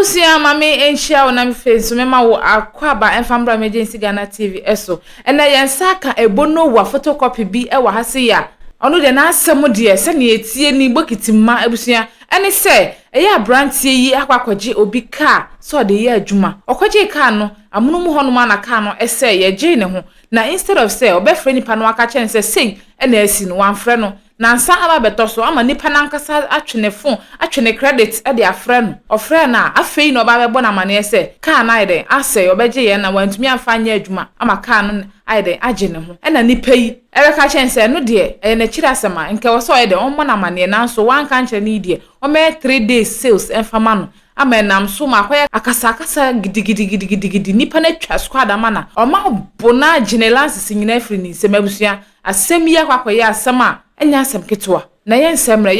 Abusia mami enhia wo na face mema wo akwaba enfambra emergency Ghana TV eso ena yensaka ebono wa photocopy bi e wa hase ya onu de na asem de se na etie ni bokitimma abusia ene se eya brantie yi akwakoje obi car so de ye adwuma okoje car no amunum hono ma na car no ese ye je ne ho na instead of say obefre nipa no aka chen se sei ena asi no wanfre no na nsa aba beto so ama nipa na nkasa atwene phone atwene credit e de afre no ofre na afei no ba bebo na mane se car na ide ase obeje ye na wantumi afanya adwuma ama car no ide age ne ho ena nipa yi ebe ka chen se no de e na kira asema nke wo so ide ommo na mane na nso wan kan kire ni de o me 3 days sales enfama no ama nam so makoya akasa gidigidi nipa na twa squad amana o ma bona generalance sinyina free ni semabusua asem ya kwakoya asema enya asem ketwa na yensemre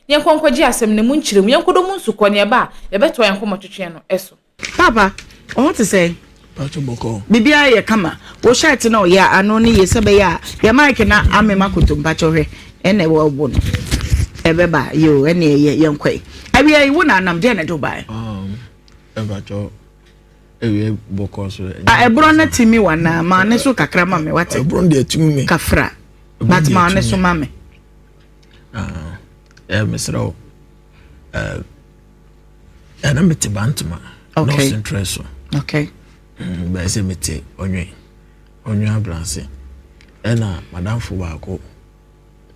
yenkonkwaji asem ne munchirem yenkodo munsuko ne ba yebeto yenkomotwetwe no eso papa I want to say Boko. bibia ye kama wo shirt na o ya ano ne yesebe ya ya mic na amema kotumba chohwe ene wo obo no ebeba yo ene yenkwai abia yi wona nam de na Dubai Ebacho ewe Boko so ebro na timi wana ma ne so kakra ma me wate ebro de timi me kafra but ma ne so ma me mesro ana mete bantuma no interest okay ba se mete onwe abranse ena madam fo ba ko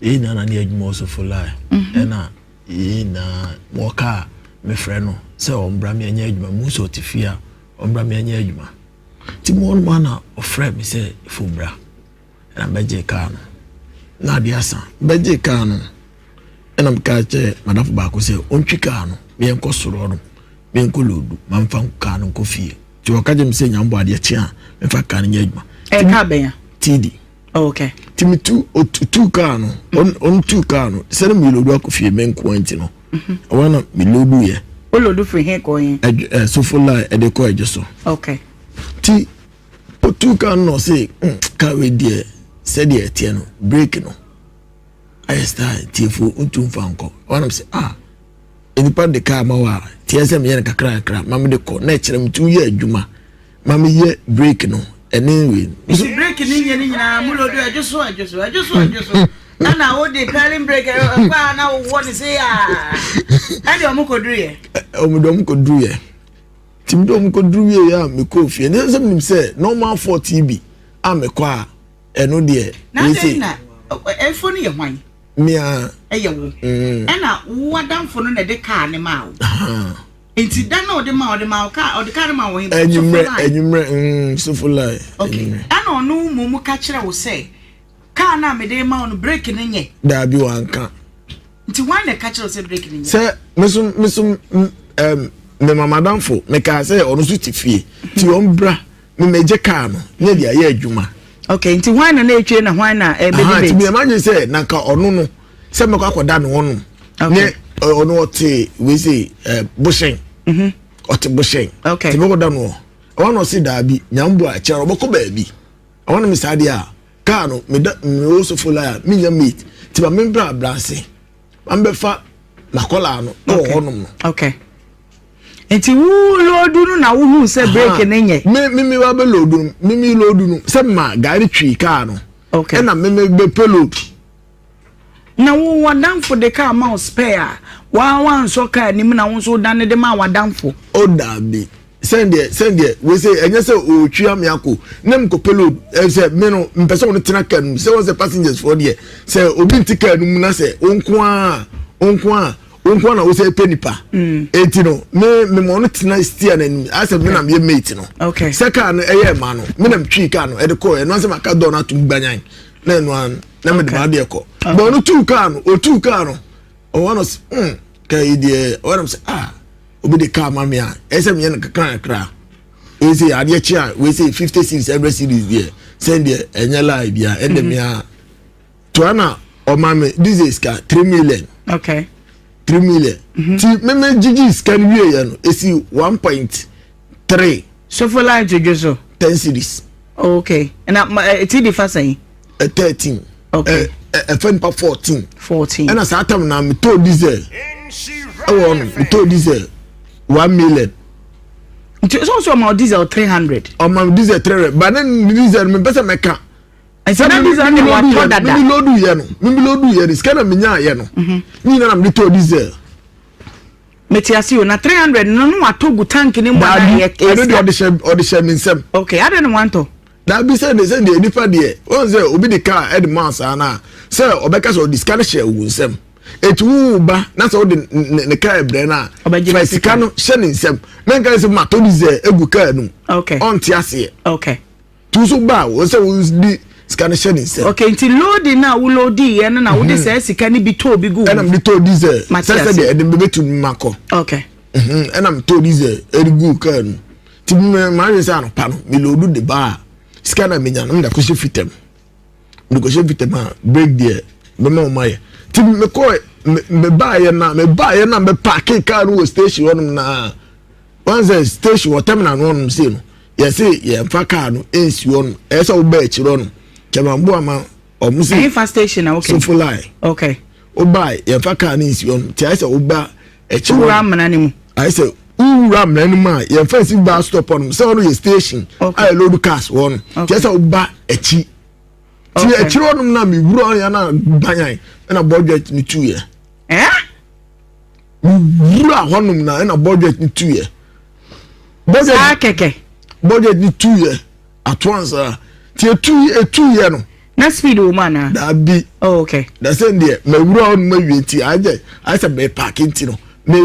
ina na ne adwuma so fulai ena ina moka me frɛ no sɛ ombra me anya adwuma mu so tifia ombra me anya adwuma ti mo no na ofrɛ me sɛ fubra ena beje ka no na dia asa beje ka no ena mka che madam fo ba ko sɛ ontwi ka no me enko soro no me enko lodu mamfa ka no ko fie ti o ka je me sɛ nyambo ade chi a me fa ka no nya adwuma e ka ben ya td okay timi two car no on two car no se na mi lodu akofie men kwanti no wana mi lodu ye o lodu free he ko yin so for lie e de ko eje so okay ti o two car no say ka we die se de etie no break no I start tifo untum fanko wana say any part the car ma wa tie se me ye kakra mama de ko na kire mtu ye adwuma mama ye break no anyway so break ni nyina mulodo ajuso na wo de parent break kwa na wo won say ade o mkodru ye omudom kodru ye timdom kodru ye ya me ko fie ne sem nim say normal 40 bi amekwa eno de we say na efo ni ye hwan mia eye wo na wo adamfo no na de car ne ma wo enti da na ode ma ka ode car ma wo hin enyumre so fulai okay ana onu mumu ka kire wo say car na me de ma no break ne nye da bi wanka nti wan na ka kire wo say break ne nye say mesum me mamadamfo me ka say onu so tifie ti ombra me meje car no ne dia ye adwuma okay nti wan na etwe na wan na be be ti be imagine say na ka onu no say me kwa koda no onu ne onu ote we say bushen ote bushen okay ti be koda no wana si da bi nyambo a kire oboko ba bi wana me sade a car no me also follow ya me nya mate ti ba me bra blase am be fa makola no honum no okay enti wu lodu no na wu se break ne nye me wa be lodu me lodu no se ma gari twi car no okay na me be pelod na wu wadanfo de car ma spare wa so car ni na wu so dan de ma wadanfo o da bi send there we say enye say o twi am yako nem ko pelod say me no mpese won tena car no say won say passengers for there say obi ntika no na say onko na wo say penipa enti no me mo no tena steer na nim ase me na me mate no okay second no eye ma no me na twi car no e de ko e no say maka do na tum gbanyan na no an na me de ba de ko but no two car no o one was ka idie o na say obi de car ma me a e say me na kakra we say ade chia we say 50 series every series there send there enya live bia e de me a to ana o ma me this is ka 3 million okay 3 million ti me gigi scan wie ya no esi 1.3 so for line to just 10 series okay and it the first saying 13 okay FN pa 14 and as atam na me to diesel me to diesel 1 million It's also about diesel 300. On my diesel 300. But then diesel me better make a. I said that diesel me what that. Me lodu yeno. Me lodu yeno. Scanner me nya yeno. Ni na me to diesel. Metiasi o na 300 no atogu tank ni mo na ye. I know the share me sem. Okay, I don't want to. That be said they say the nipa there. Once say obi the car head mass ana. Say obeka so discard share wo sem. Etu ba na so the car bre na. Fa sika no share ni sem. Na nka say ma to diesel egu car no. Okay. On ti ase. Okay. Tu so ba wo say wo di scan share ni sem. Okay, nti loading na wo loadi ye na wo de say sika ni bi to bi gu. And am to diesel. Say the dem be to mako. Okay. And am to diesel egu car no. Ti me ma say no pa no. Me load the bar. Scanner me nyana me da ko she fitem. Me ko she fitem a break there. Be ma o maye. Ti me ko me ba ye na me park car no station wonum na. Once station or terminal wonum say no. Ye say ye fa car no ensi wonum. E say wo ba echi wonum. Kemambo ama o mu say fast station na okay. So full line. Okay. O ba ye fa car no ensi wonum. Ti I say wo ba echi wonum. Ura mana ni mu. I say ram na nima ye fancy bus stop on say no station I load cars one just oba echi ti echi onum na me wuro ya na banyan na budget ni 2 year wuro honum na budget ni 2 year budget keke budget ni 2 year at once ti 2 year no na speed o man da bi okay da say there me wuro on ma wi ti aje I say be parking ti no me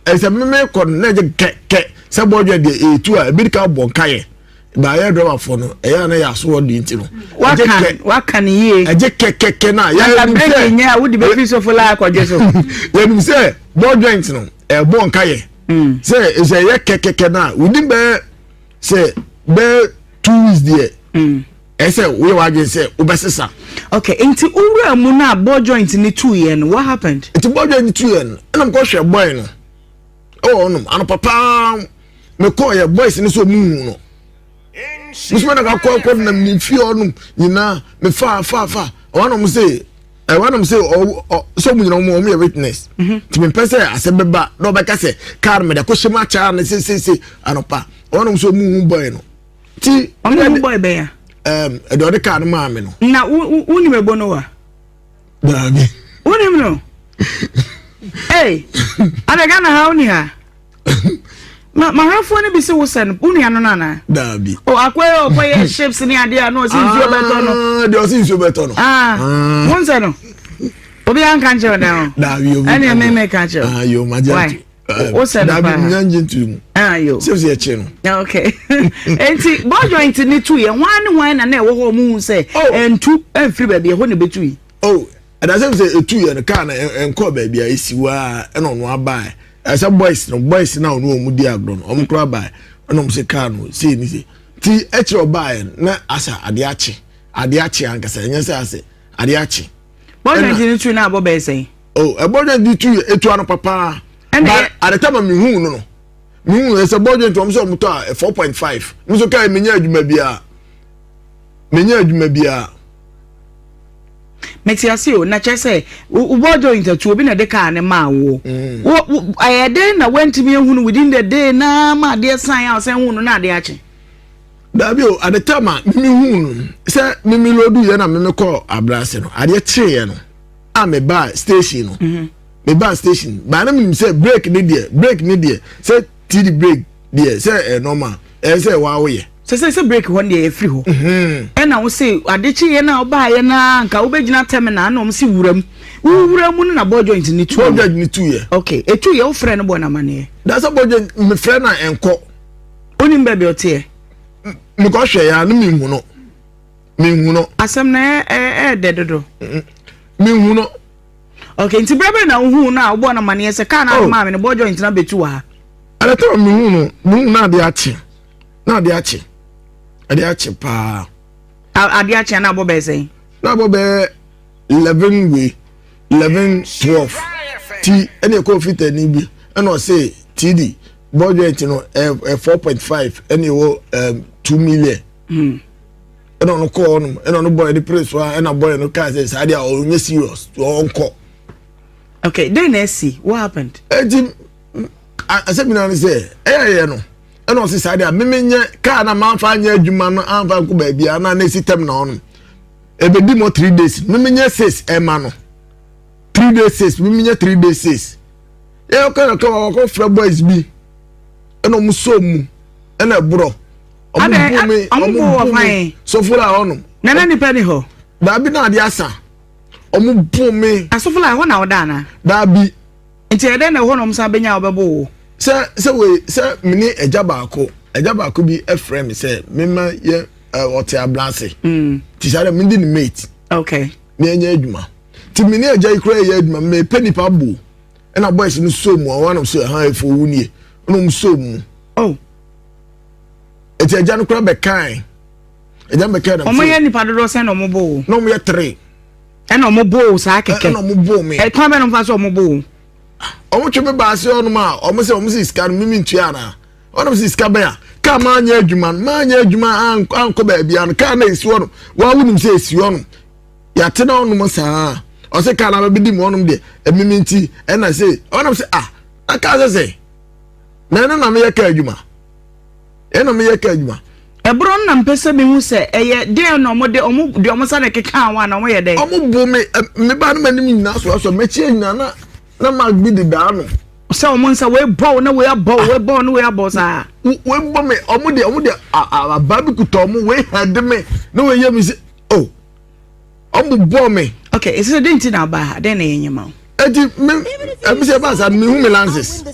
ese me ko na je ke se bojo de etu a bi ka bon kaye ba ya driver for no e ya na ya so wodi nti no wakan ye eje ke na ya break nya wo di be fi so fula akwaje so ya nim se bojo nti no e bon kaye se ese ye ke na we di be se be 2 weeks there ese we wa je se obesesa. Okay, inti ura mu na ball joint ni 2 year no what happened? Inti ball joint 2 year no na ko hwe boy no. Oh no, ano papa me call your boys ni so mu no. Musuma na ka ko na mi fi onum nyina me fa. Wanum say so mu nyina mo me witness. Ti me pese asebeba no be ka se car me da ko shema cha na se anopa. Wanum so mu boy no. Ti onu boy be ya. Edode ka no ma me no. Na uni me bono wa. Dabi. Uni no. Hey, adaga na ha uni ha. Ma hafo ne bi se wo sen uni ano na. Dabi. O akoye shapes ni ade a no si nsuo beto no. De o si nsuo beto no. Won se no. Obi an kan che na. Dabi obi. Ani me kan che. Yo maja. O se no. Dabi nyanji ntu. Yo. Se se che no. Okay. Enti ball joint ni 2 year wan na e wo ho mu se entu enfiri ba bi e ho ne betu yi. Oh, and as I say 2 year no car na enko ba bia esiwa e no no aba. As a boys now no mu di agro no. Om kro aba. No mu se car no se ni se. Ti e kiro ba na asa ade achi ankasa enya se ase ade achi. Ball joint ni 2 na abo be say. Oh, a ball joint ni 2 etu ano papa. And at the time me hu no. Me hu se ball joint om so moto 4.5. Me so kai menya adwuma bia. Metiasi o na chese ball joint tu obi na de car ne ma wo. Wo ayede na wentimi ehunu within the day na ma de sign out say hunu na de achi. Dabio at the time me hu se me lodu ye na me call abrase no. Ade che ye no. A me ba station no. Me ba station. Ba na me say break ni there. Say TD break there. Say normal. Say wa wo ye. Say break one day free ho. E na wo say adechi ye na oba ye na nka wo begina terminal na o msi wuram. Wuram na ball joint ni 2. Ball joint ni 2 year. Okay, e 2 year wo frɛ no bo na mane. That's a ball joint me frɛ na enko. Oni mbebe otie. Me ko hwɛ ya no me hu no. Asɛm na dedodo. Me hu no. Okay, nti brebe na hu na wo na mane se ka na ma me no ball joint na betu wa. Ala to me hu no na de achi. Ade achi pa. Ade achi na bo be say. Na bo be 11 way 11 12. Ti ene ko fit ani bi. Ene o say TD budget no 4.5 ene wo 2 million. Ene no call no ene no boy the price wa ene boy no car say ade a o nye serious o nko. Okay, then see what happened. I said me na say no. ɛna ɔsi saa de a memenye car na manfa anya adwuma no anfa ko ba bia na na system na ɔno ebedi mo 3 days memenye 6 ɛma no 3 days 6 memenye 3 days 6 e ka ko fra boys bi ɛna ɔmo so mu ɛna bro ɔmo bu so fula ɔno na ni pɛ ni hɔ da bi na ade asa ɔmo bu me asofula hɔ na ɔda na da bi nti ɛdɛ na hɔ na ɔmo sa benya ɔbɛbo sɛ mini eja baako bi efrem sɛ mema ye ɔte ablase ti sare me di ni mate okay me anya adwuma ti mini eja ikura ye adwuma me penipa bo na boys no so mu ɔwa no so ha efo wunie no mu so mu oh eti eja no kura be kan eja be kan ɔmo ye nipa dodo sɛ na ɔmo bo no mo ye 3 ɛna ɔmo bo saa keke ɛna ɔmo bo me kwa bɛ no fa so ɔmo bo ọmụ tweme baase ọnụ ma ọmụ sị iska no mimi ntua na ọnụ sị iska bịa ka ma anya adwuma ankọ baabi anụ ka na esi ọnụ wa wunim sị esi ọnụ ya te na ọnụ m saa ọsị ka na bɛbidi m ọnụ dị emimi nti ɛna sị ọnụ sị aka sị na ɛna na m yɛ ka adwuma ebro na mpese bi hu se eye de no mo de omo sa na keka anwa na mo ye de omo bu me ba no manim nyina so mechi nyina na mag bi de da no se omo nsa we bow na we bow no we abo sa we bo me omo de aba bi kuto omo we had me na we ye me se oh omo bo me okay is it didn't na ba de na yenyema eti me se ba sa me hu me lances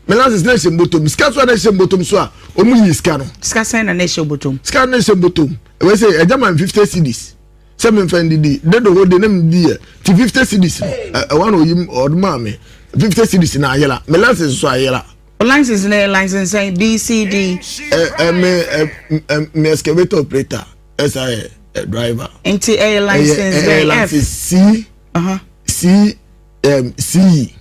melances na shembotom ska so na shembotom so a omu yi ska no ska sen na shembotom ska na shembotom we say e jama 50 cedis 7 fendi de do ho de na mdi e ti 50 cedis e wan oyim oduma me 50 cedis na ayela melances so ayela license na license say BCD me excavator operator SI driver enti a license C C C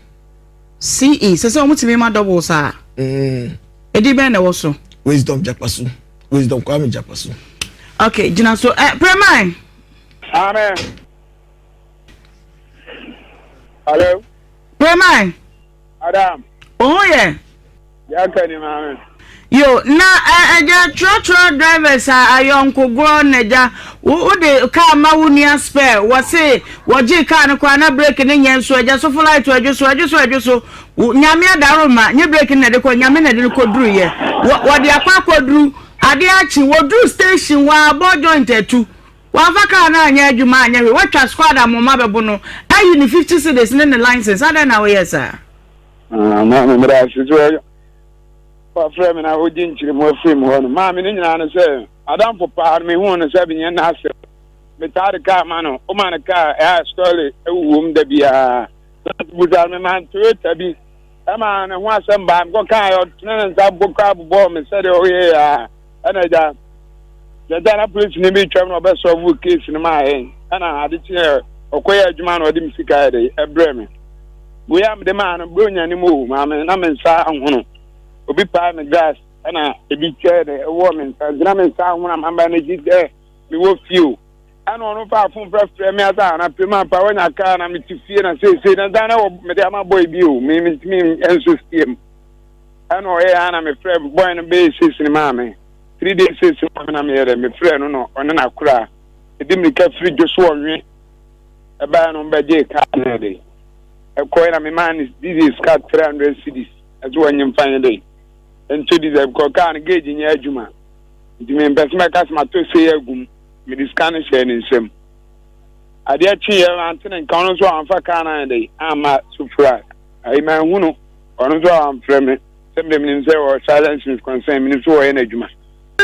CE so mutimi ma double sa edi ben na wo so wisdom kwame japasu okay jina so Premai amen hello Premai Adam oh yeah ya kani amen yo na eja trotro drivers ayonko gro neja wo de car ma wunia spare wo se wo ji car no kwa na brake ne nyen so eja so flight to ejo nyame adaro ma nye brake na de ko nyame na de ko duru ye wo de akwa ko duru ade achi wo duru station wa bo joint etu wa fa car na anya adwuma anya we watwa squad amoma bebo no ayi ni 50 cedis ne license ada na we yes sir ma me bra sizo pa frame na oji nchiri mo film ho no ma me nyina no se adam for pa me hu no se binye na ase me tare ka ma no o ma na ka story ewuwum da bia buza me man Toyota bi ama na ho asem ba ko ka yo tena nza boka bo me se de o ye ana ja na police ni bi twam no be solve case ni ma ana ade ti okoya adwuma no ode misika de ebre me bo ya me de ma no bro nya ni mo ma me na me nsa ahono obi pa me gas ana ebi twede wo me nsa dina me nsa ahono mamba na ji de me wo fio ana ono fa fun frɛ me ata na pema pa wanya ka na me tifie na sei na dana wo me de ama boy bi o me enso stiem ana o ana me frɛ boy no be sei ni ma me 3 days sei na me yere me frɛ no ono na kura edim ni ka free joso onwe e ba no be je ka na de e ko na me man this is cut 300 cedis as one nyim fine day ento this ko kan gauge nya adwuma ndi me investment customer to say agum me discan share ni nsem ade achi ye antene nkan no so amfa kana dey ama sufra ai man hunu ono so am frame sem dem ni say or silence is concern me so ye na adwuma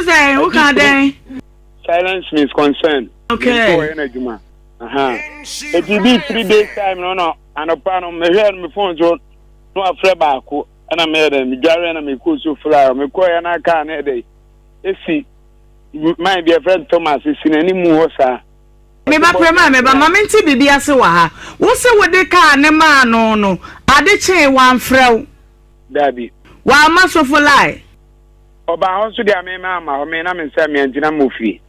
say who can dey silence is concern okay so ye na adwuma it will be 3 days time no anopa no me hear me phone so no afre baako ana me dey me jare na me ko so fly me ko ya na ka na dey esi my dear friend Thomas is in any mu sa me ba Prema me ba mamenti bibi ase wa ha wo se wo de ka ne ma no ade che wan frew dabi wa ma so fly oba ho so dia me ma ho me na me nsa me antina mofi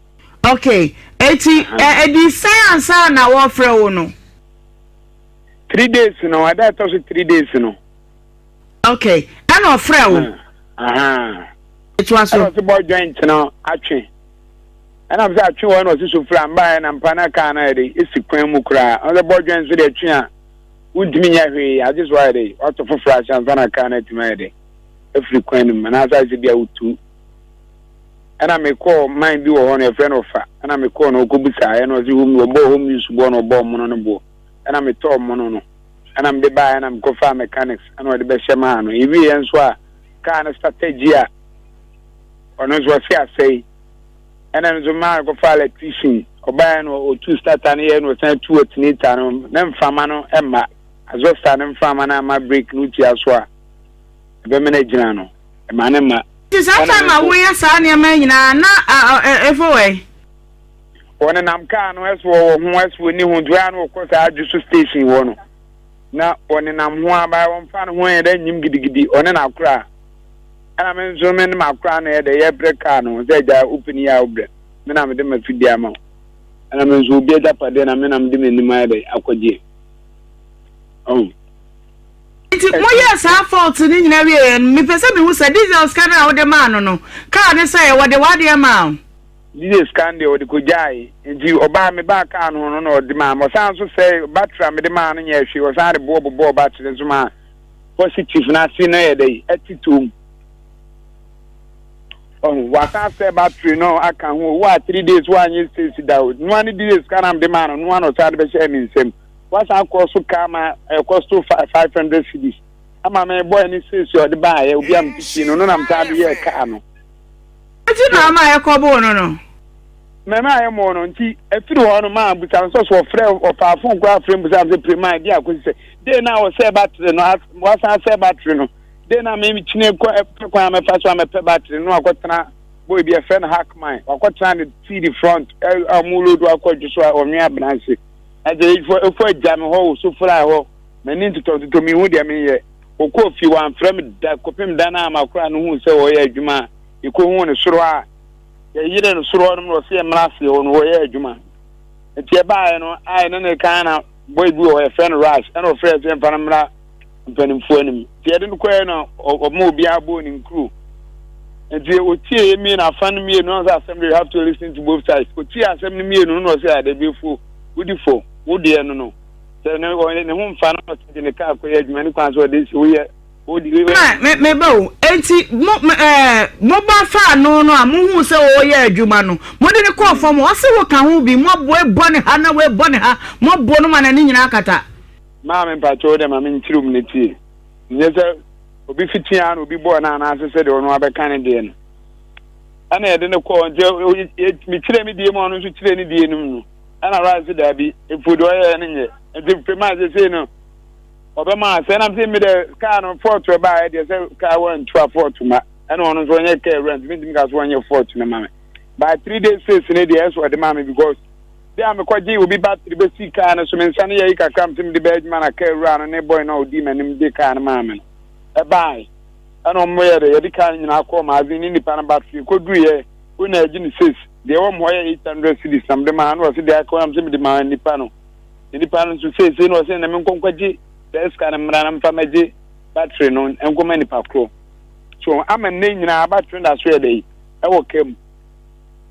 okay eti edi science na wo frew no 3 days no ada to so 3 days no okay ana frew It was so boy joint no atwe. And I'm saying atwe one was so flam by na mpana ka na dey esi kwan mu kra. On the boy joint so dey atwe a wontimi nya hwe I just why dey out of fresh and mpana ka na timi dey. Every kwan mu na say dey utu. And I may call mind be on a friend of her. And I may call no kubusa and was whom you bo home use born or bomb on a bo. And I'm a tall mono. And I'm the buy and I'm go farm mechanics and what the best man. If we answer kind of strategy or knows what I say. And I'm the man go file electrician or buy or 2 start and here and was 2 at need and then famano Emma as well standing from and my break nuti as well. The manageriano. A man Emma. Sometimes we are signing a man everywhere. One and I'm can west we knew who drown of course I just station one. Now one and I'm one by one fan when then you giddy on an outcry. And I'm in so many my crown here the air break cano, they are open your bread. Then I'm a demon to the amount. And I'm in so be up at then I'm doing my day. I could ye. Oh. Yes, I fault in the and me person who said this is kind of the man no. Can't say what the amount. This is candy or the kujai, and you obey me back on no demand. But sounds to say, Batra me demand, yes, she was out of Bobo battery as man. Positive not seen a day, attitude. Oh, what I say battery, no, I can what 3 days, 1 year, sit down. 1 days can I'm demand on 1 or 2 the same. What's our cost to come cost to 500 cities? I'm a boy and he says you're the buyer, you'll be a machine, no, I'm tired of your car. But you know, my cobo no. Mamma, I am on tea, a few on man, but I'm so afraid of our phone graph frame without the prime idea. Could say, then I was say battery, no, what's I say battery, no. Then I maybe chinny quite a pass on a battery, no, I got boy be a friend hack mine, or got trying to see the front, a mulu do I call just or me up and I say. As for a jam hole, so for I hope, men to talk to me with them here. O coffee one from that copim dana, my crown who say, oh, yeah, Juma, you couldn't want to surround. You didn't surround or see a massy on way, Juma. It's a buy, no, I know a kind of boy blue a friend rush, and no friends and Panama and penning for him. She didn't quite know or more be a bone in crew. And they would tear me and I found me and no assembly have to listen to both sides. But tear assembly me and no say they be full. Would you fall? Would you know? So no in the home fan in the car for many times where this we would you me bow 80 mobile fan no who say oh yeah Jumano. More than a call from what say what can be more boy bonny hana we bonny ha more bonoman and in akata. Mamma and patrol them I mean 2 minutes. Yes, will be 15 will be born and as I said on other Canadian. And I didn't call until me tell me the amount to train the and I rise to Debbie if we do anything. And the premise say no. Obama said I'm saying me the car on 4 to buy the car 1 to 4 to my and on one year care rent meeting gas 1 year 4 to my mammy. By 3 days since in the answer the mammy because they am quite will be back to the basic car and so many sunny you can come to the bed man I care around and a boy no demon in the car mammy. A buy. And on where the car in our coma has been independent battery could do ye when a genesis. The home where 800 cities, some demand was there, come to the man in the panel. In the panel to say, no, send them in Conquaji, there's kind of Madame Famaji, battery known, and go many packro. So I'm a name in our battery that's where they came.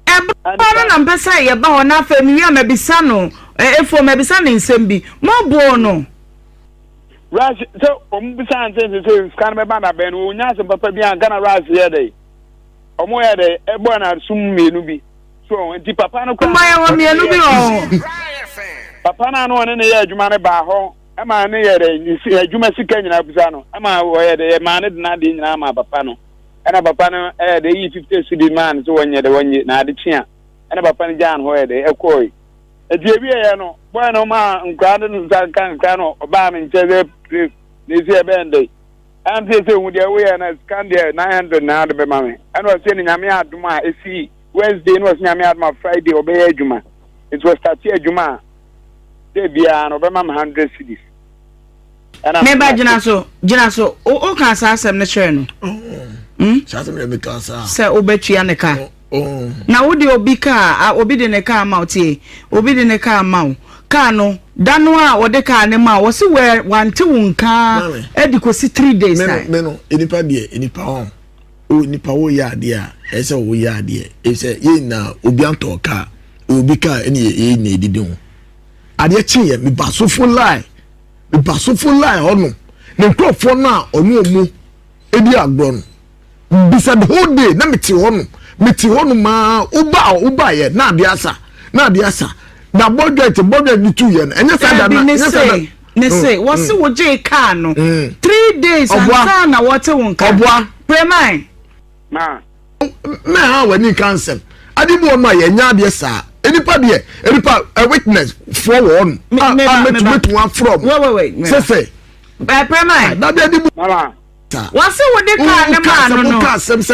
I'm beside about enough familiar, maybe sano, for maybe son in Sembi, more bono. Rush, so, besides, it's kind of a banner, Ben, who knows about Gana Rush here day. Or more day, a born at Sumi. So, the papa no come on me a little. Papa no one in the air, Jumana Baho. Am I near the Jumasican in Abusano? Am I where the man is not in Nama Papano? And a Papano, the E50 city man, so when you're the 1 year, not the chia. And a Papan Jan, where they are koi. A Javiano, Bueno Ma, and Garden Cano, Obama, and Chester, this year Benday. And they say, with their way and a Scandia 900 now, the mammy. And was sending a mere to my AC. Wednesday was my Friday obey Juma. It was Tatia Juma. They be an Obama 100 cities. And I'm maybe Jinaso, oh, can't ask them the channel. Say, Obechi and the car. Now, would you be car? I obey the car mount here. Obey the car mount. Cano, Danua or the car nema was where 1 2 car. Edico 3 days. Meno, any paddy, any pound. o nipa wo ya ade a ese wo ya ade ese ye na obi anto ka obi ka ene ye na edidi ho ade chi ye me basofo lie hono ne nkrofo no a onu omu edi agro no bisa the whole day na meti hono ma uba ye na ade asa na budget di 2 year enye sa da ne say what's wo je car no 3 days and na what won ka obwa premai ma ha wani cancel adibo ma ye nya de sa enipa a witness for one met one from wait say premai da be adibo mama what's wo de car ne ma no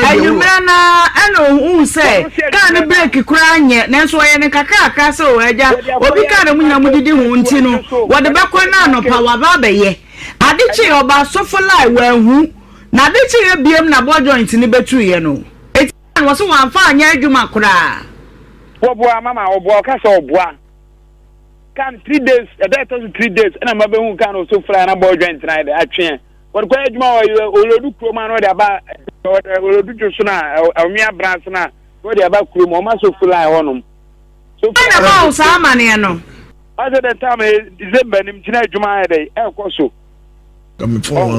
ayumra na eno say car ne break kura nye na so ye ne kakaka so eja obi car ne munya mudidi hu nti no wo de bekwa na no pa wa ba be ye adichi oba so for lie wa hu na adichi ye biem na bo joint ni betu ye no eti wo so wan fa anya adwuma kura oboa mama oboa ka so oboa kan 3 days a day to 3 days na mabe hu kan so fly na bo joint na de atwe what kwa adwuma olodu kroma no de aba olodu joso na awia branch na wo de aba kroma o ma so fly honum so na ba sa amane no as the time December nim tina adwuma de ekoso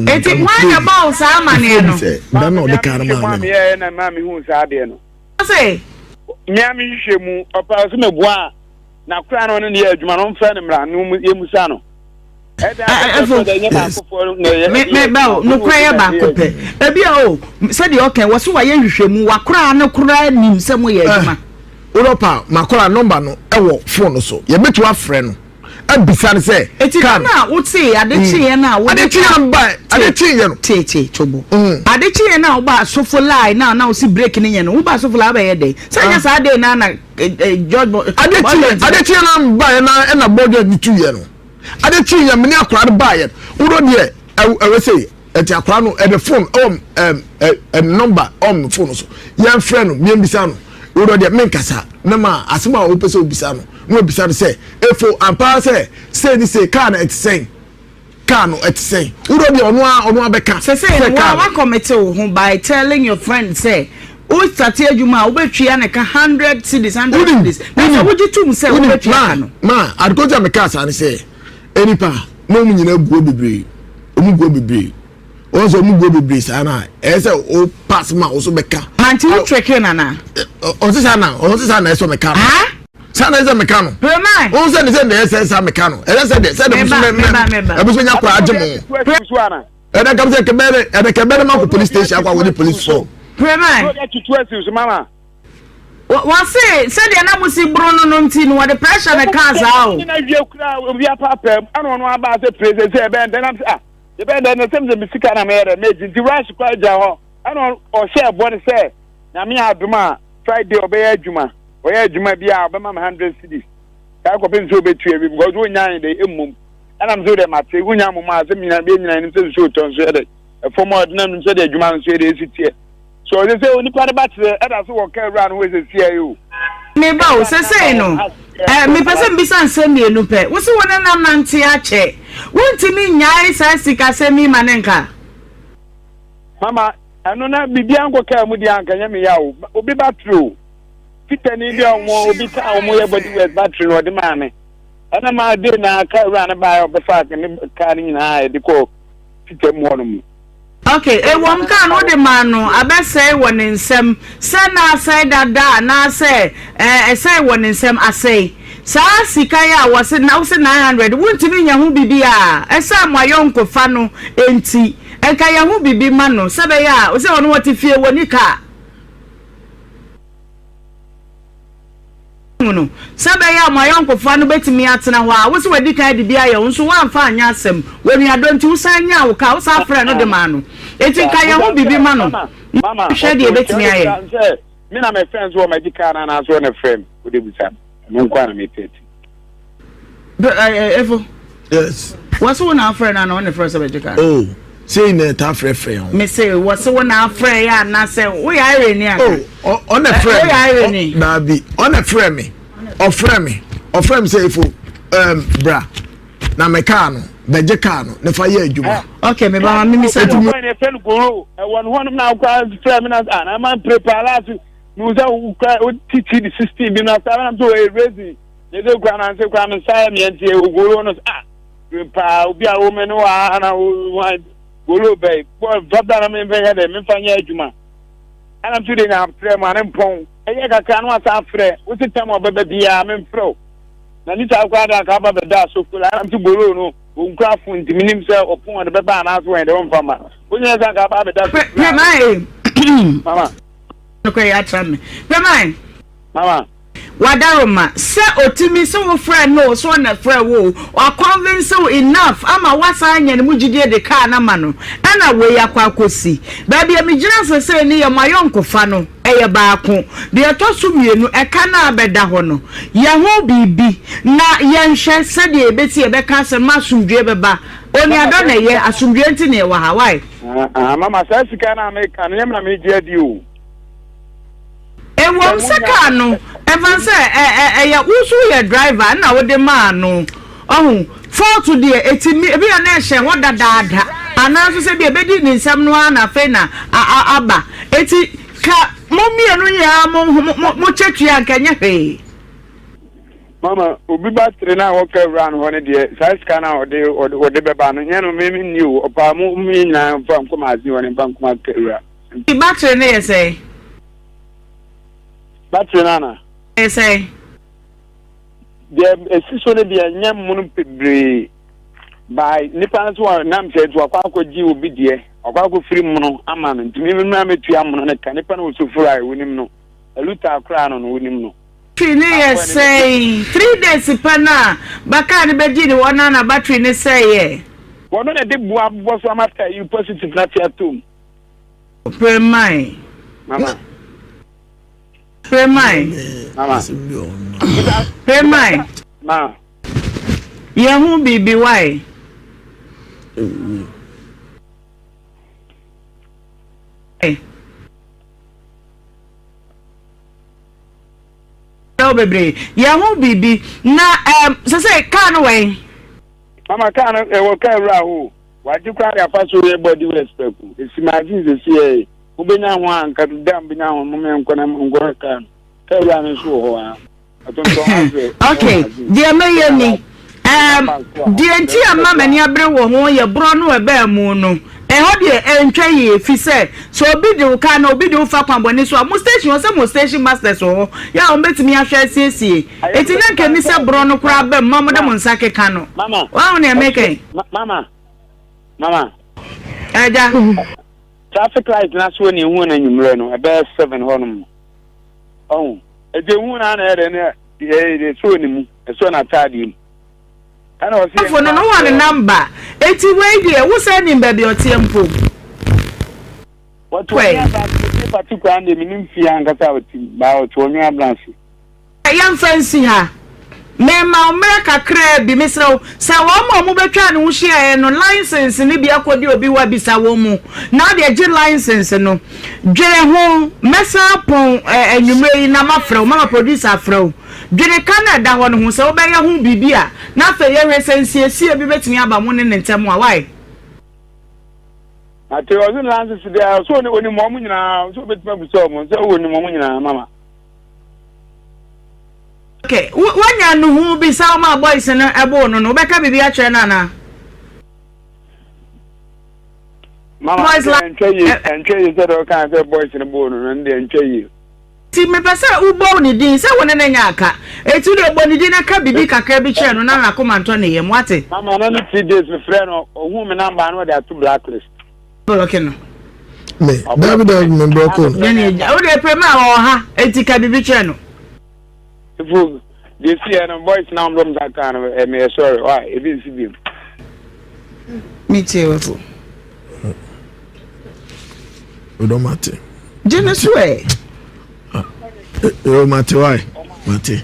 eti wanya ba sa amane no da no de car ma me ye na ma me hu sa de no say nya me hwehwemu opa so mebua na kura no ne adwuma no mfa ne mra no yemusa no me ba no kwaya ba kope ebi o se de okay wo so wa ye hwehwemu wa kura ne kura nim se mo ye adwuma Europa makola number no ewo phone so ye betu afre no abisa ne se kan na wo ti adechi ye na wo adechi amba adechi ye no ti chobo adechi ye na wo ba sofo line na wo si break ne ye no wo ba sofo la ba ye dey say sa dey na George adechi na amba na budget di 2 ye no adechi ye me ne akora ba ye wo do de e say eti akora no e the phone number phone so ye friend no me bisa no wo de menkasa na ma asema wo pese obisa no obisa no say efo ampa say ni say car na etsen wo de ono abeka say wa commit ho by telling your friend say o start adwuma wo betwia na ka 100 cedis na so wo jitum say wo betwia no ma adkoja mekasa ni say enipa no mu nyina guo bebre also mu go be sana ese o pass ma o so beka anti o treke na o se sana eso meka ah sana eso meka no o se ni se de ese meka no e se de e bu so nya kwa agemo e da kam se kebere ma ko police station akwa wo police for prema mama wa se de na musi bro no nti no the pressure na cars out na wie kura obi apapa ano no aba se president se be then am the bend and the same bisika na mere meji the rush kwa ja ho ana o share body say na me aduma Friday obey aduma oye aduma bia obema 100 cedis ka ko penso betu e because wo nyan de emmum ana mzo de mate wo nyan mum a se mina be nyina ni se so ton so de for more na no so de aduma so de sitie so they say oni pa de batere e da so wo ka run we se sie you me ba o se no me person bi san se me no pe wo se wona nam nante a che wontimi nyai sa sika se mi manenka mama anu na bibia nko ka mu di anka nya me ya o obi battery fitani bi onwo obi ta omo ye body weight battery no de ma me ana ma de na ka run ba o be fa ke ni ka ni na e de ko fitemu hono mu okay won kan no de man no abesai won nsem se na sai dada na se sai won nsem asai sa sika ya wose na wose 900 wontimi nya hu bibia esa moyonko fa no enti enka ya hu bibi ma no sebe ya wose wono woti fie woni ka no sebe ya moyonko fa no betimi atena ho a wose wadi kan de bia ya wonso wanfa anya asem woni adonti wosanya wo ka wosa frɛ no de ma no enti ka ya hu bibi ma no mama hwɛ de betimi aye me na my friends wo my dikana na so na friend wo de busa Menkwana metete. Efo. Yes. What's one afraid and on the first of education? Oh, say na ta frɛ. Me say what's one afraid ya na say we are irony. Oh, on the friend. We are irony. Na bi, on the friend me. Ofrɛ me say efo bra. Na me car no. beje car no ne fa ye adwuma okay me ba me say to me ne fen goro e won honum na kwa terminal na man prepare to no za o titi the 16 bi na sa na so e raise ne de kwa na se kwa me sai me ntie goro no pa obi a wo me no wa na wo goro be drop down me be he de me fa nya adwuma ana tu de na pre ma ne mpon eye kaka no asa frɛ wo ti tam obebe bia me mfrɛ na ni ta kwa da ka ba be da so kula ana tu goro no wo nkra fo ntiminim sɛ opon de be ba na so en de wo mfama wo nya sa ka ba be da mama no ya tram me mama wadaroma se otimi se wo friend no so na friend wo or convince you enough ama wasa anya ne mugidie de car na ma no ana we yakwa kosi ba bia me gina se ni ye mayonko fa no eye baako de to so mienu e ka na abeda ho no ye ho bibi na ye nhwe se de ebeti e be ka se masumdue beba oni ado na ye asumdue nti na e wa Hawaii mama sa sika na America no ye na me dia di o won saka no even say ya usu ye driver na wo de man no for today etimi ebi na ehye wo dadaada ana so se bi ebedi ni nsam no na fe na aba eti ka momie no ya mo chetua nkanye he mama obi battery na wo ka run ho ne de sai scanner o de beba no nye no me ni o pa mo mi na fam ko ma zi woni bank ma ka ra the battery ne say battery nana say the esiso ne de nyam mu pebre by nipa so na mse to akwa ji obi de akwa firi mu no ama no ntimi me na metua mu no ne ka nipa no so fura wonim no eluta akra no wonim no Trine say 3 days pana baka ne beji ni wona na battery ne say ye wono ne de bua bo so amata you positive na tia tom pray mine mama pray mine mama pray mine ma yehu bibi why bebre yehu bibi na say kan way mama kan e wo ka ra ho waji kwa ya faso ye body respect esi imagine ze sie ubenya ho anka dam benya ho mo men kona ngoro kan ka ra ne so ho a okay dia me ni dia nti ama mani abre wo ho ye bro no e ba mu no e ho de entwa ye fi se so obi de ka na obi de fa kwamboni so mo station se mo station master so ya o betimi ahwe siesie eti na nke ni se bro no kura ba mama de mo nsake ka no mama wa na emeke mama eja traffic light na so ni hu na nyumre no e ba 7 honum eje hu na na ere ne e so ni mu e so na tadi ana o si no one number eti we dey wo say ni baby otiempo what way particular and minim fia ngata oti ba o to nwa branch ya fancy ha me ma America kra bi misro sa wo mo betwa ne wo hia no license ni bi akodi obi wa bi sa wo mu na de gi license no dwere ho mesa pon enwumre na mafrɛ mama producer afrɛ dwere Canada ho no ho se wo be ya ho bibia na fa ye hwesensiesie bi betimi aba mo ne ntem a why ati ozu license dia so oni mo mu nyina so betima bu so mo so oni mo mu nyina mama okay wanya no hu bi sa ma boys no ebo no no be ka bibi a kire na na mama entwe yi so do kan say boys no bo no ndi entwe yi ti me pesa ubo ni din se wona na nya aka etu de bo ni din na ka bibi kakra bi kire no na na komanto ne yem wate mama na ni 3 days me frɛ no ohu me number no de to blacklist okay no me David me broko ne ne o de pre ma o ha eti ka bibi kire no if they see and boys now from that kind of me sorry why it is him me too we don't matter Genesis way you matter why matter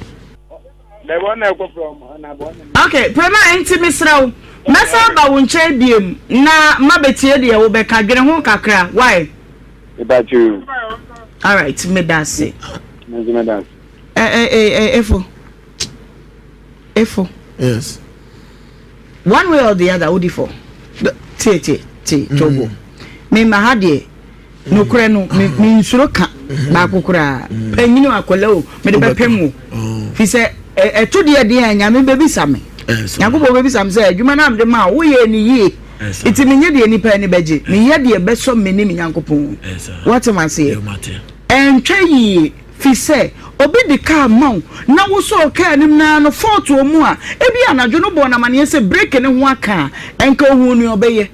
the one I go from na bon okay prema enti misraw mesa ba wo nche biem na mabetie de wo be ka dwene ho kakra why about you all right me that say me that Efo. Yes. one way or the other odi for tie togo me mahade no kure no me nsuro ka ba kokura panyinu akola o me de bepemu fi se eto de anya me bebi same yakobo bebi same se adwuma na amde ma wo ye ni yie iti me nye de nipa ni beje me ye de be so me ni me yankopon what am I say entwe fi se obi de car maw na wo so car nim na no fault o mu a ebi anadwo no bo na mane se break ne ho aka enka hu ni obeye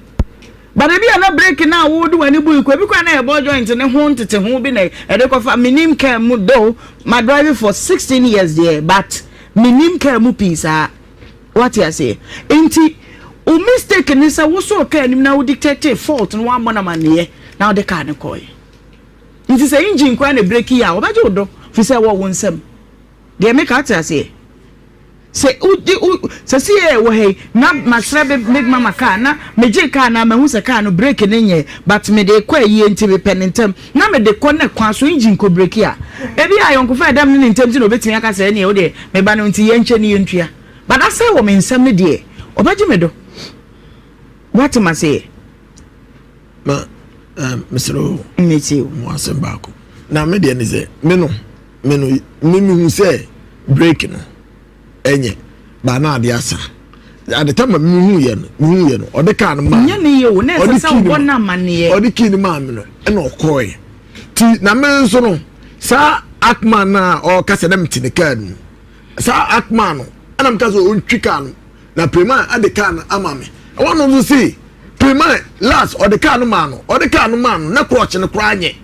but ebi ana break na wo do wani bu ko bi kwa na e bo joint ne ho ntete ho bi na e de ko fa minim car mu do my driving for 16 years there but minim car mu pisa what you say enti o mistake ni sa wo so car nim na wo dictate fault no wa mo na mane na wo de car ne koy enti say engine kwa na break ya wo ba je do fi say wo wonsam de make out say say see wo hey na masrabe make mama car na meje car na mahu se car no break ne nye but me de kwa yi enti be penentem na me de connect kwa so engine ko break ya ebi ayon ko fa dam ne ntem ti no betimi aka say ne wo de me ba no nti ye nche ne yentua but I say wo me nsam ne de obaji me do what am I say ma Mr. Meti mo asem baako na me de ne say me hu say break no enye ba na ade asa ade tama me hu ye no o de ka no ma nya ne ye wo na se sa wo na mane o de ki ni ma me no e na okoy ti na me nso no sa akman na o ka se dem ti ne ka no sa akman no ana m ka so on twika no na prema ade ka no ama me I want to see prema last o de ka no ma no na crotch ne kra anye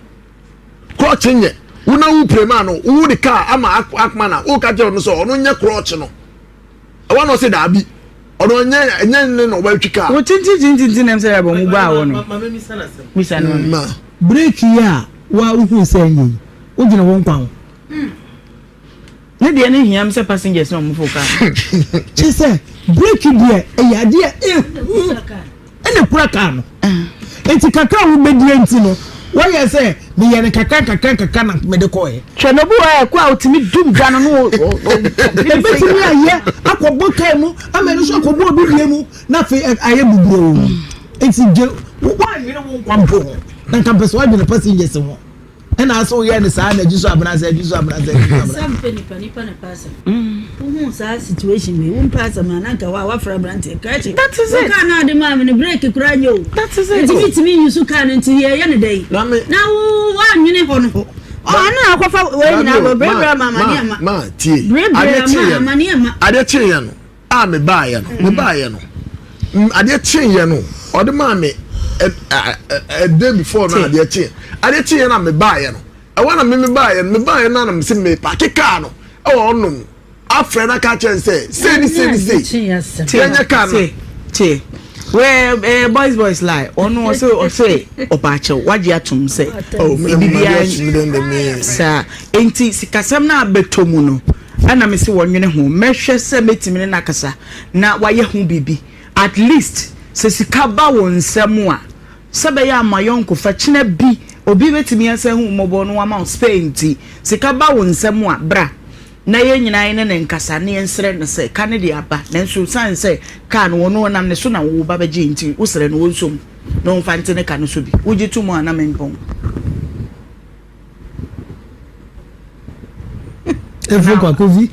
crotch nye una wu prema no wu de ka ama akman na o ka je no so ono nya crotch no I want to say that bi ono nya no ba twika wo tinti nem say ba mu ba wo no mi sana ma break ya wa uhu say nyi o gina won kwan ne de ne hiam say passengers no mu foka che say break dia e ya dia ene pura ka no enti kakra wo bedi enti no wa ye say me ye ne kakra na me de koye hwe no bu e kwa otimi dum dwa no e betimi aye akobo kai mu amenu so akobo obi bie mu na fe aye buburo enti je wa nyere wo kwampo na campus wa bi na passengers ho ena aso ye ne sa na jiso abana sa some nipa na pasa who sa situation me won pasa man anka wa fra brand that is it ka na de ma me break kura nyo that is it itimi yusu ka na nti ye ne dai na wa nwene ho no na akwafa we nyina go break mama ma tie ade tie ya no a me ba ya no ade tie ya no o de ma me a day before na ade tie na me ba ya no e wana me ba ya na me se me pa keka no e wo no afre na ka chen say tie ka no tie we boys lie onu say obache waje atum say me sa enti sikasam na betomu no ana me se wonwene ho mehwe se metimi na kasa na waye ho bibi at least se sikaba won nsam a sebe ya amayonko fa kina bi obi betimi ase hu mobo no ama Spain ti sikaba won nsam a bra na ye nyina ne nkasa ne ensre ne se ka ne de aba nanso san se ka no wono nam ne so na wo ba beji nti usre no wonsom no mfa nte ne ka no so bi uji tumu ana menpon efo kwa kovi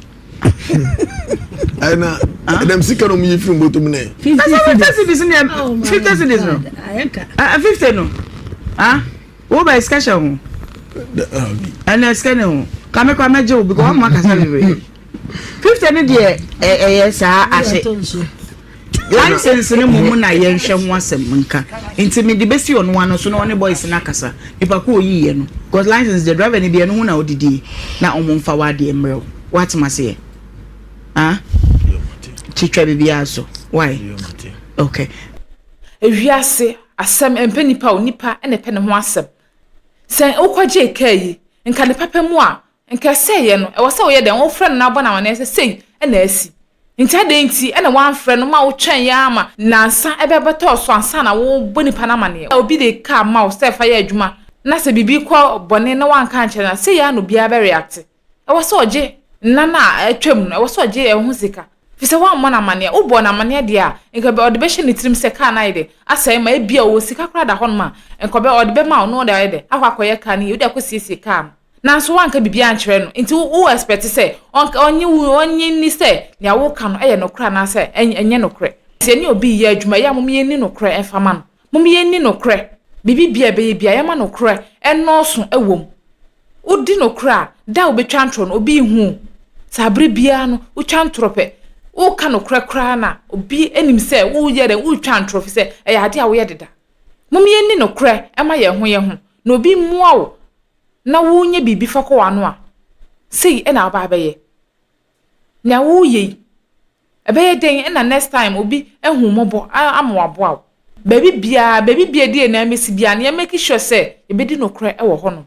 ana dem sikano mu yifim botum ne 50 cedis no ayeka 50 no wo ba discussion ana scanner kame kwa meje obi ko ma kasa lewe 50 ne de yes ase license ne mumu na ye nhwe ho asem nka enti me de besi ono ano so no ne boys na kasa ipa ko oyiye no because license the driver ne bi eno hu na odidi na omumfa wade emrew what ma say chichwa bibi aso why okay ewiase asem empenipa onipa ene pe ne ho asem sen ukwaje kai nka ne papa mu a nka seye no e wo se wo ye den wo frɛ no na bɔ na wane se sei ena asi nta de nti ena wan frɛ no ma wo twɛn ya ama nansa ebebeto so ansa na wo bɔ nipa na mane obi de ka ma wo se fa ya adwuma na se bibi kɔ bɔne na wan ka nkyɛ na se ya no bia be react e wo se oje nana atwam no e wo se oje e ho sika fi se wa mmana mane wo bo na mane de a nka be odebehye ne tirim se ka na ide asai ma ebia wo sika kra da hon ma nka be odebe ma no da ide akwakoye ka ne yodi akosiesie ka na so wanka bibia ankyere no nti wo expect se onye ni se ne wo ka no eye no kra na se enye no kre se ni obi ye adwuma ya mom ye ni no kre enfama no mom ye ni no kre bibi bia be bia ya ma no kre enoso ewom odi no kra da obetwa ntro no obi hu sabre bia no wo twa ntrope wo ka no kra na obi enim se wo yere wo twa ntro fi se e ya de a wo ye deda mom ye ni no kra e ma ye ho na obi mua wo na wo nye bibi fako wano a sei e na aba abaye na wo ye ebe den e na next time obi ehu mobo amwabo a baby bia die na mesi bia na make sure say e be di no kra e wo ho no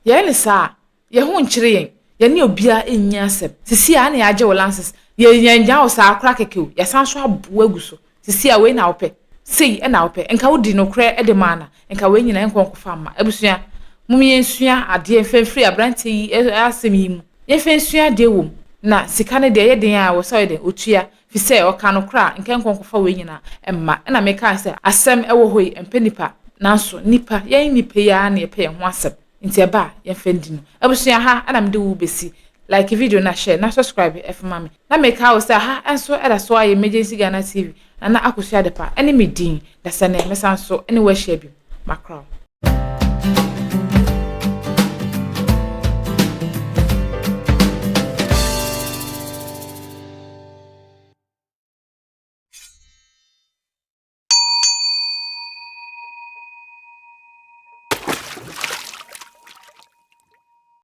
ye ne sa ye ho nkyere yen ye ne obia enya asem sisi a na yaje wo lances ye nyanja wo sa akra keke ye san so abo aguso sisi a we na ope sei e na ope enka wo di no kra e de mana enka we nyina enkonkofa ma abusua mumi ensua ade enfefri abrante yi asem yi mu enfensua de wom na sika ne de ye den a wo so de otua fi se o ka no kra enkonkofa we nyina emma na me ka se asem e wo hoi empenipa nanso nipa ye nipa ya na ye pe ho asem nti eba ye fendi no abusua ha ana me de wo besi like video na share na subscribe FM me na me ka wo se ha enso era so aye emergency Ghana TV na akosua de pa ene me din da se na me sanso ene wa share bi makra